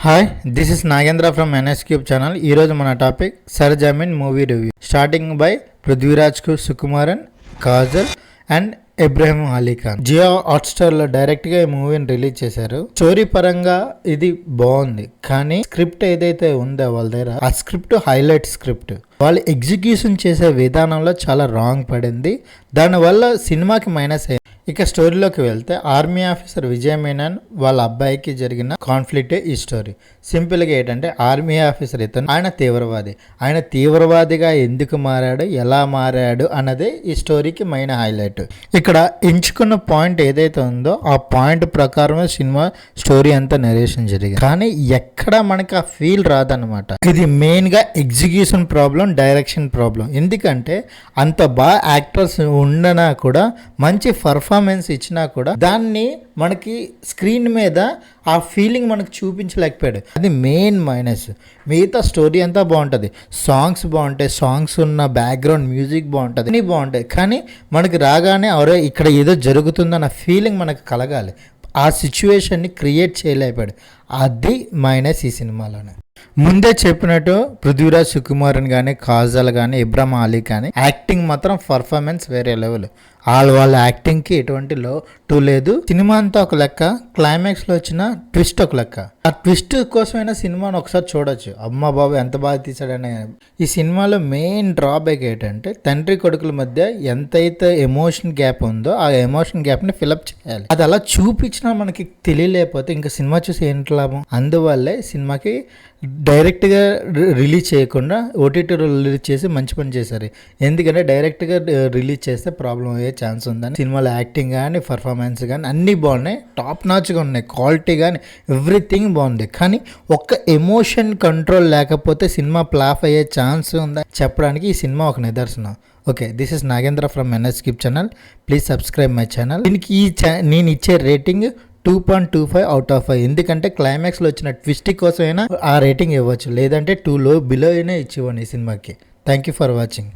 Hi, this is Nagendra from NS cube channel. ఈరోజు మన topic Sarzameen movie review. Starting by Prithviraj Sukumaran, Kajol and Ibrahim Ali Khan. Jio హాట్స్టార్లో డైరెక్ట్గా ఈ మూవీని రిలీజ్ చేశారు. స్టోరీ పరంగా ఇది బాగుంది, కానీ స్క్రిప్ట్ ఏదైతే ఉందో వాళ్ళ దగ్గర, ఆ స్క్రిప్ట్ హైలైట్ స్క్రిప్ట్. వాళ్ళు ఎగ్జిక్యూషన్ చేసే విధానంలో చాలా రాంగ్ పడింది. దానివల్ల సినిమాకి మైనస్ అయింది. ఇక స్టోరీలోకి వెళ్తే, ఆర్మీ ఆఫీసర్ విజయ్ మీనన్ వాళ్ళ అబ్బాయికి జరిగిన కాన్ఫ్లిక్టే ఈ స్టోరీ. సింపుల్గా ఏంటంటే, ఆర్మీ ఆఫీసర్ ఇతను ఆయన తీవ్రవాదిగా ఎందుకు మారాడు, ఎలా మారాడు అన్నదే ఈ స్టోరీకి మెయిన్ హైలైట్. ఇక్కడ ఎంచుకున్న పాయింట్ ఏదైతే ఉందో ఆ పాయింట్ ప్రకారమే సినిమా స్టోరీ అంతా నరేషన్ జరిగింది. కానీ ఎక్కడ మనకి ఆ ఫీల్ రాదనమాట. ఇది మెయిన్గా ఎగ్జిక్యూషన్ ప్రాబ్లం, డైరెక్షన్ ప్రాబ్లం. ఎందుకంటే అంత బాగా యాక్టర్స్ ఉండనా కూడా, మంచి పర్ఫార్మెన్స్ ఇచ్చినా కూడా దాన్ని మనకి స్క్రీన్ మీద ఆ ఫీలింగ్ మనకు చూపించలేకపోయాడు. అది మెయిన్ మైనస్. మిగతా స్టోరీ అంతా బాగుంటుంది, సాంగ్స్ బాగుంటాయి, సాంగ్స్ ఉన్న బ్యాక్గ్రౌండ్ మ్యూజిక్ బాగుంటుంది, అన్నీ బాగుంటాయి. కానీ మనకి రాగానే అవరే ఇక్కడ ఏదో జరుగుతుందన్న ఫీలింగ్ మనకు కలగాలి. ఆ సిచ్యువేషన్ని క్రియేట్ చేయలేకపోయాడు. అది మైనస్ ఈ సినిమాలోనే. ముందే చెప్పినట్టు పృథ్వీరాజ్ సుకుమారన్ కానీ, కాజల్ కానీ, ఇబ్రాహిం అలీ కానీ యాక్టింగ్ మాత్రం పర్ఫార్మెన్స్ వేరే లెవెల్. వాళ్ళ యాక్టింగ్కి ఎటువంటి లోటు లేదు. సినిమా అంతా ఒక లెక్క, క్లైమాక్స్లో వచ్చిన ట్విస్ట్ ఒక లెక్క. ఆ ట్విస్ట్ కోసమైనా సినిమాను ఒకసారి చూడొచ్చు. అమ్మ బాబు ఎంత బాగా తీసాడని. ఈ సినిమాలో మెయిన్ డ్రాబ్యాక్ ఏంటంటే, తండ్రి కొడుకుల మధ్య ఎంతైతే ఎమోషన్ గ్యాప్ ఉందో ఆ ఎమోషన్ గ్యాప్ని ఫిలప్ చేయాలి. అది అలా చూపించినా మనకి తెలియలేకపోతే ఇంకా సినిమా చూసి ఏంటి లాభం? అందువల్లే సినిమాకి డైరెక్ట్గా రిలీజ్ చేయకుండా ఓటీటీలో రిలీజ్ చేసి మంచి పని చేశారు. ఎందుకంటే డైరెక్ట్గా రిలీజ్ చేస్తే ప్రాబ్లం అయ్యే ఛాన్స్ ఉందని. సినిమాలో యాక్టింగ్ కానీ, పర్ఫార్మెన్స్ కానీ అన్నీ బాగున్నాయి, టాప్ నాచ్గా ఉన్నాయి, క్వాలిటీ కానీ ఎవ్రీథింగ్ బాగుంది. కానీ ఒక్క ఎమోషన్ కంట్రోల్ లేకపోతే సినిమా ఫ్లాప్ అయ్యే ఛాన్స్ ఉందని చెప్పడానికి ఈ సినిమా ఒక నిదర్శనం. Okay, this is Nagendra from NS cube channel. Please subscribe my channel. దీనికి నేను ఇచ్చే రేటింగ్ 2.25 out of 5. ఎందుకంటే క్లైమాక్స్లో వచ్చిన ట్విస్ట్ కోసమైనా ఆ రేటింగ్ ఇవ్వచ్చు, లేదంటే 2 బిలో అయినా ఇచ్చివ్వండి ఈ సినిమాకి. Thank you for watching.